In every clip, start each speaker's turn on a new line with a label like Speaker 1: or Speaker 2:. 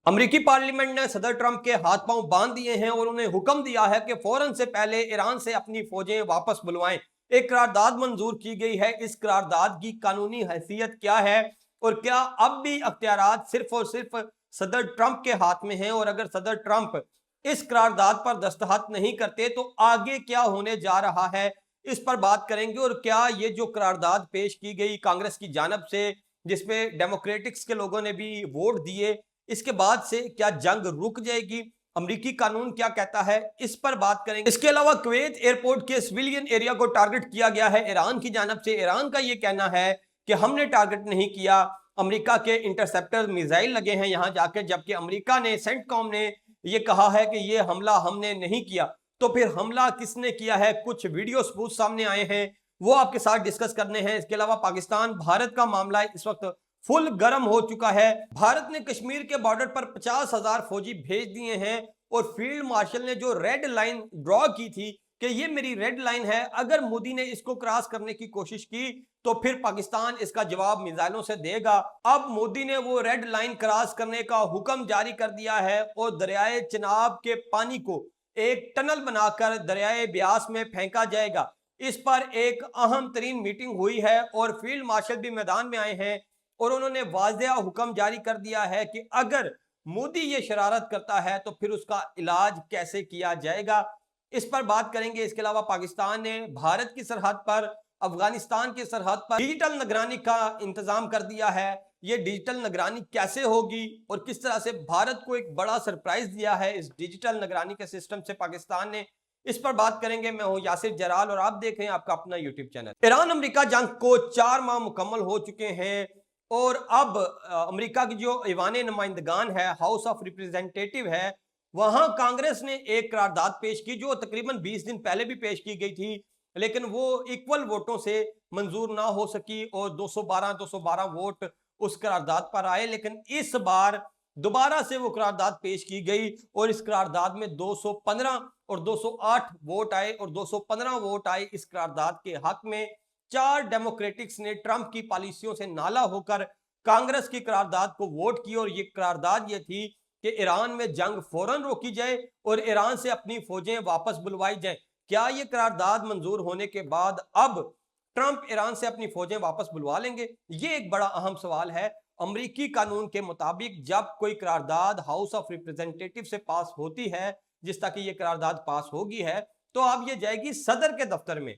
Speaker 1: अमेरिकी पार्लियामेंट ने सदर ट्रंप के हाथ पांव बांध दिए हैं और उन्हें हुक्म दिया है कि फौरन से पहले ईरान से अपनी फौजें वापस बुलवाएं। एक करारदाद मंजूर की गई है। इस करारदाद की कानूनी हैसियत क्या है और क्या अब भी अख्तियारात सिर्फ और सिर्फ सदर ट्रंप के हाथ में हैं? और अगर सदर ट्रंप इस करारदाद पर दस्तखत नहीं करते तो आगे क्या होने जा रहा है, इस पर बात करेंगे। और क्या ये जो करारदाद पेश की गई कांग्रेस की जानब से, जिसमें डेमोक्रेटिक्स के लोगों ने भी वोट दिए, इसके बाद से क्या जंग रुक जाएगी? अमेरिकी कानून क्या कहता है, इस पर बात करेंगे। इसके अलावा कुवैत एयरपोर्ट के सिविलियन एरिया को टारगेट किया गया है ईरान की जानब से। ईरान का यह कहना है कि हमने टारगेट नहीं किया, अमेरिका के इंटरसेप्टर मिसाइल लगे हैं यहां जाके, जबकि अमेरिका ने, सेंटकॉम ने यह कहा है कि यह हमला हमने नहीं किया। तो फिर हमला किसने किया है? कुछ वीडियो सबूत सामने आए हैं, वो आपके साथ डिस्कस करने हैं। इसके अलावा पाकिस्तान भारत का मामला इस वक्त फुल गर्म हो चुका है। भारत ने कश्मीर के बॉर्डर पर 50,000 फौजी भेज दिए हैं और फील्ड मार्शल ने जो रेड लाइन ड्रॉ की थी कि ये मेरी रेड लाइन है, अगर मोदी ने इसको क्रॉस करने की कोशिश की तो फिर पाकिस्तान इसका जवाब मिसाइलों से देगा। अब मोदी ने वो रेड लाइन क्रॉस करने का हुक्म जारी कर दिया है और दरियाए चिनाब के पानी को एक टनल बनाकर दरियाए ब्यास में फेंका जाएगा। इस पर एक अहम तरीन मीटिंग हुई है और फील्ड मार्शल भी मैदान में आए हैं और उन्होंने वाज़ेह हुक्म जारी कर दिया है कि अगर मोदी ये शरारत करता है तो फिर उसका इलाज कैसे किया जाएगा, इस पर बात करेंगे। इसके अलावा पाकिस्तान ने भारत की सरहद पर, अफगानिस्तान की सरहद पर डिजिटल निगरानी का इंतजाम कर दिया है। ये डिजिटल निगरानी कैसे होगी और किस तरह से भारत को एक बड़ा सरप्राइज दिया है इस डिजिटल निगरानी के सिस्टम से पाकिस्तान ने, इस पर बात करेंगे। मैं हूं यासिर जराल और आप देख रहे हैं आपका अपना यूट्यूब चैनल। ईरान अमेरिका जंग को 4 माह मुकम्मल हो चुके हैं और अब अमेरिका की जो ईवान नुमाइंदगान है, हाउस ऑफ रिप्रेजेंटेटिव है, वहां कांग्रेस ने एक करारदाद पेश की जो तकरीबन 20 दिन पहले भी पेश की गई थी, लेकिन वो इक्वल वोटों से मंजूर ना हो सकी और 212 वोट उस करारदाद पर आए। लेकिन इस बार दोबारा से वो करारदाद पेश की गई और इस करारदाद में 215 और 208 वोट आए और 215 वोट आए इस करारदाद के हक में। 4 डेमोक्रेटिक्स ने ट्रंप की पॉलिसियों से नाला होकर कांग्रेस की करारदाद को वोट की और ये करारदाद ये थी कि ईरान में जंग फौरन रोकी जाए और ईरान से अपनी फौजें वापस बुलवाई जाए। क्या ये करारदाद मंजूर होने के बाद अब ट्रंप ईरान से अपनी फौजें वापस बुलवा लेंगे? ये एक बड़ा अहम सवाल है। अमेरिकी कानून के मुताबिक जब कोई करारदाद हाउस ऑफ रिप्रेजेंटेटिव से पास होती है, जिस तक ये करारदाद पास होगी है, तो अब ये जाएगी सदर के दफ्तर में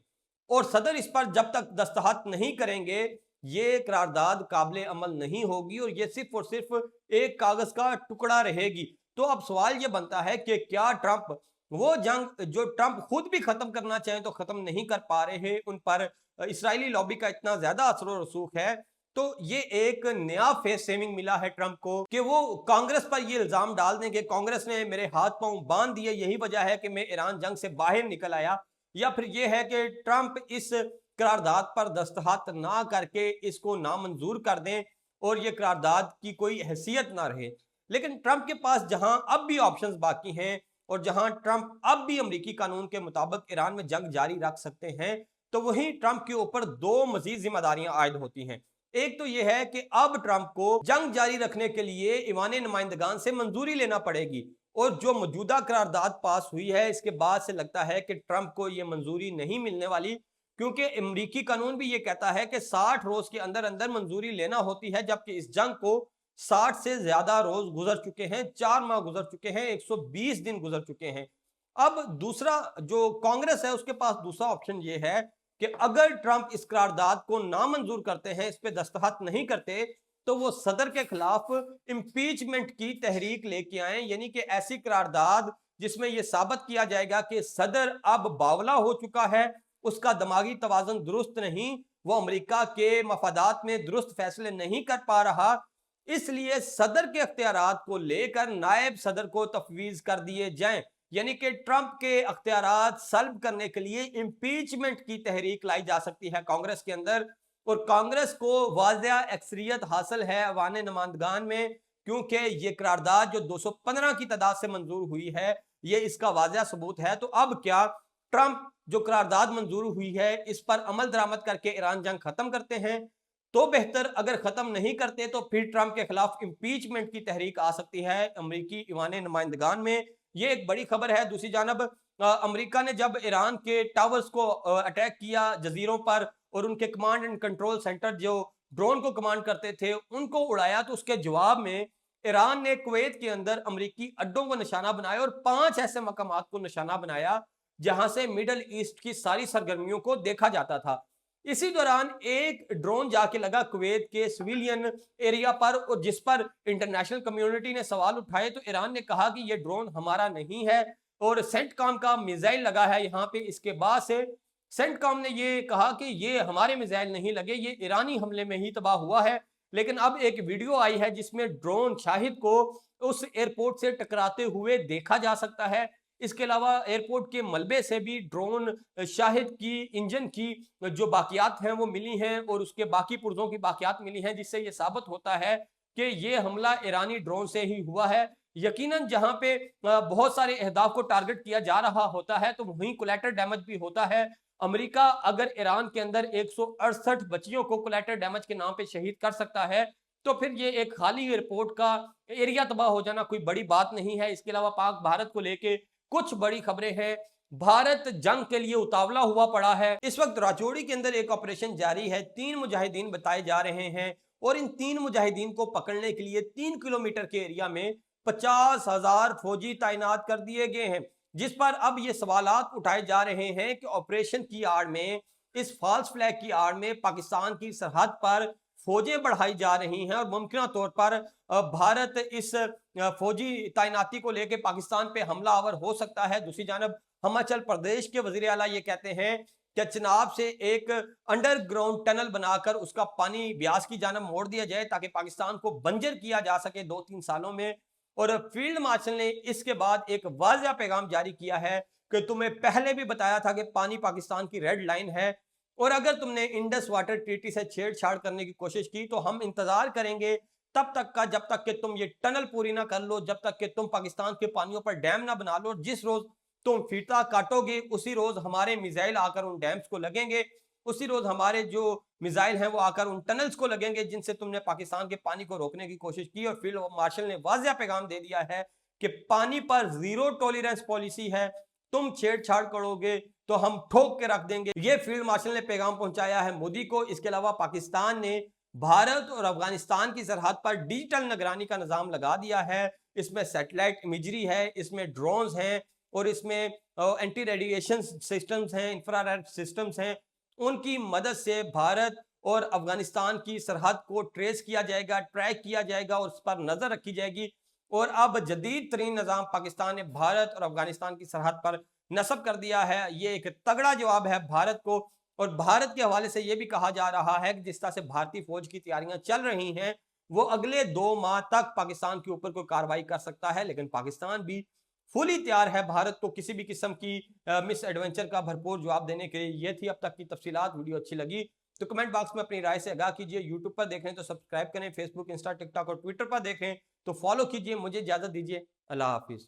Speaker 1: और सदर इस पर जब तक दस्तखत नहीं करेंगे ये करारदाद काबिल अमल नहीं होगी और ये सिर्फ और सिर्फ एक कागज का टुकड़ा रहेगी। तो अब सवाल ये बनता है कि क्या ट्रंप वो जंग जो ट्रंप खुद भी खत्म करना चाहे तो खत्म नहीं कर पा रहे हैं, उन पर इसराइली लॉबी का इतना ज्यादा असर और रसूख है, तो ये एक नया फेस सेविंग मिला है ट्रंप को कि वो कांग्रेस पर ये इल्जाम डाल दें कि कांग्रेस ने मेरे हाथ पांव बांध दिए, यही वजह है कि मैं ईरान जंग से बाहर निकल आया। या फिर यह है कि ट्रंप इस करारदाद पर दस्तखत ना करके इसको नामंजूर कर दें और ये करारदाद की कोई हैसियत ना रहे। लेकिन ट्रंप के पास जहां अब भी ऑप्शंस बाकी हैं और जहां ट्रंप अब भी अमेरिकी कानून के मुताबिक ईरान में जंग जारी रख सकते हैं, तो वहीं ट्रंप के ऊपर 2 मजीद जिम्मेदारियां आयद होती हैं। एक तो यह है कि अब ट्रंप को जंग जारी रखने के लिए ईवान नुमाइंदगान से मंजूरी लेना पड़ेगी और जो मौजूदा करारदाद पास हुई है इसके बाद से लगता है कि ट्रंप को यह मंजूरी नहीं मिलने वाली, क्योंकि अमेरिकी कानून भी यह कहता है कि 60 रोज के अंदर अंदर मंजूरी लेना होती है, जबकि इस जंग को 60 से ज्यादा रोज गुजर चुके हैं, 4 माह गुजर चुके हैं, 120 दिन गुजर चुके हैं। अब दूसरा जो कांग्रेस है उसके पास दूसरा ऑप्शन यह है कि अगर ट्रंप इस करारदाद को नामंजूर करते हैं, इस पे दस्तखत नहीं करते, तो वो सदर के खिलाफ इंपीचमेंट की तहरीक लेके आए, यानी कि ऐसी करारदाद जिसमें यह साबित किया जाएगा कि सदर अब बावला हो चुका है, उसका दिमागी तवाज़ुन दुरुस्त नहीं, वो अमेरिका के मफादात में दुरुस्त फैसले नहीं कर पा रहा, इसलिए सदर के अख्तियारात को लेकर नायब सदर को तफवीज कर दिए जाएं। यानी कि ट्रंप के अख्तियारात सल्ब करने के लिए इंपीचमेंट की तहरीक लाई जा सकती है कांग्रेस के अंदर और कांग्रेस को वाज़ेह अक्सरियत हासिल है अवान नुमाइंदगान में, क्योंकि ये करारदाद जो 215 की तादाद से मंजूर हुई है ये इसका वाज़ेह सबूत है। तो अब क्या ट्रंप जो करारदाद मंजूर हुई है इस पर अमल दरामद करके ईरान जंग खत्म करते हैं तो बेहतर, अगर खत्म नहीं करते तो फिर ट्रंप के खिलाफ इंपीचमेंट की तहरीक आ सकती है अमेरिकी ईवान नुमाइंदगान में। ये एक बड़ी खबर है। दूसरी जानब अमेरिका ने जब ईरान के टावर्स को अटैक किया जजीरों पर, और उनके कमांड एंड कंट्रोल सेंटर जो ड्रोन को कमांड करते थे उनको उड़ाया, तो उसके जवाब में ईरान ने कुवैत के अंदर अमेरिकी अड्डों को निशाना बनाया और 5 ऐसे मकामात को निशाना बनाया जहां से मिडल ईस्ट की सारी सरगर्मियों को देखा जाता था। इसी दौरान एक ड्रोन जाके लगा कुवैत के सिविलियन एरिया पर, और जिस पर इंटरनेशनल कम्युनिटी ने सवाल उठाए, तो ईरान ने कहा कि यह ड्रोन हमारा नहीं है और सेंटकॉम का मिसाइल लगा है यहाँ पे। इसके बाद से सेंटकॉम ने ये कहा कि ये हमारे मिसाइल नहीं लगे, ये ईरानी हमले में ही तबाह हुआ है। लेकिन अब एक वीडियो आई है जिसमें ड्रोन शाहिद को उस एयरपोर्ट से टकराते हुए देखा जा सकता है। इसके अलावा एयरपोर्ट के मलबे से भी ड्रोन शाहिद की इंजन की जो बाकियात हैं वो मिली हैं, और उसके बाकी पुर्जों की बाकियात मिली हैं, जिससे ये साबित होता है कि ये हमला ईरानी ड्रोन से ही हुआ है। यकीनन जहां पे बहुत सारे अहदाफ को टारगेट किया जा रहा होता है तो वहीं कोलैटरल डैमेज भी होता है। अमेरिका अगर ईरान के अंदर 168 बच्चियों को कोलैटरल डैमेज के नाम पे शहीद कर सकता है, तो फिर ये एक खाली एयरपोर्ट का एरिया तबाह हो जाना कोई बड़ी बात नहीं है। इसके अलावा पाक भारत को लेके कुछ बड़ी खबरें हैं। भारत जंग के लिए उतावला हुआ पड़ा है। इस वक्त राजौरी के अंदर एक ऑपरेशन जारी है। 3 मुजाहिदीन बताए जा रहे हैं, और इन 3 मुजाहिदीन को पकड़ने के लिए 3 किलोमीटर के एरिया में 50,000 फौजी तैनात कर दिए गए हैं। जिस पर अब ये सवालात उठाए जा रहे हैं कि ऑपरेशन की आड़ में, इस फॉल्स फ्लैग की आड़ में पाकिस्तान की सरहद पर फौजें बढ़ाई जा रही हैं, और मुमकिन तौर पर भारत इस फौजी तैनाती को लेकर पाकिस्तान पे हमलावर हो सकता है। दूसरी जानब हिमाचल प्रदेश के वजीर आला ये कहते हैं कि चिनाब से एक अंडरग्राउंड टनल बनाकर उसका पानी ब्यास की जानब मोड़ दिया जाए ताकि पाकिस्तान को बंजर किया जा सके 2-3 सालों में। और फील्ड मार्शल ने इसके बाद एक वाज़िया पैगाम जारी किया है कि तुम्हें पहले भी बताया था कि पानी पाकिस्तान की रेड लाइन है, और अगर तुमने इंडस वाटर ट्रीटी से छेड़छाड़ करने की कोशिश की तो हम इंतजार करेंगे तब तक का, जब तक कि तुम ये टनल पूरी ना कर लो, जब तक कि तुम पाकिस्तान के पानियों पर डैम ना बना लो। जिस रोज तुम फीता काटोगे उसी रोज हमारे मिसाइल आकर उन डैम्स को लगेंगे, उसी रोज हमारे जो मिसाइल हैं वो आकर उन टनल्स को लगेंगे जिनसे तुमने पाकिस्तान के पानी को रोकने की कोशिश की। और फील्ड मार्शल ने वाज़िया पैगाम दे दिया है कि पानी पर जीरो टॉलरेंस पॉलिसी है, तुम छेड़छाड़ करोगे तो हम ठोक के रख देंगे। ये फील्ड मार्शल ने पैगाम पहुंचाया है मोदी को। इसके अलावा पाकिस्तान ने भारत और अफगानिस्तान की सरहद पर डिजिटल निगरानी का निजाम लगा दिया है। इसमें सैटेलाइट इमेजरी है, इसमें ड्रोन्स हैं, और इसमें एंटी रेडिएशन सिस्टम्स हैं, इंफ्रारेड सिस्टम्स हैं। उनकी मदद से भारत और अफगानिस्तान की सरहद को ट्रेस किया जाएगा, ट्रैक किया जाएगा और उस पर नजर रखी जाएगी। और अब जदीद तरीन निजाम पाकिस्तान ने भारत और अफगानिस्तान की सरहद पर नस्ब कर दिया है। ये एक तगड़ा जवाब है भारत को। और भारत के हवाले से यह भी कहा जा रहा है कि जिस तरह से भारतीय फौज की तैयारियां चल रही हैं, वो अगले 2 माह तक पाकिस्तान के ऊपर कोई कार्रवाई कर सकता है। लेकिन पाकिस्तान भी फुली तैयार है भारत को किसी भी किस्म की मिस एडवेंचर का भरपूर जवाब देने के लिए। ये थी अब तक की तफसीलात। वीडियो अच्छी लगी तो कमेंट बॉक्स में अपनी राय से आगाह कीजिए। यूट्यूब पर देख रहे हैं तो सब्सक्राइब करें, फेसबुक, इंस्टा, टिकटॉक और ट्विटर पर देखें तो फॉलो कीजिए। मुझे इजाजत दीजिए। अल्लाह हाफिज।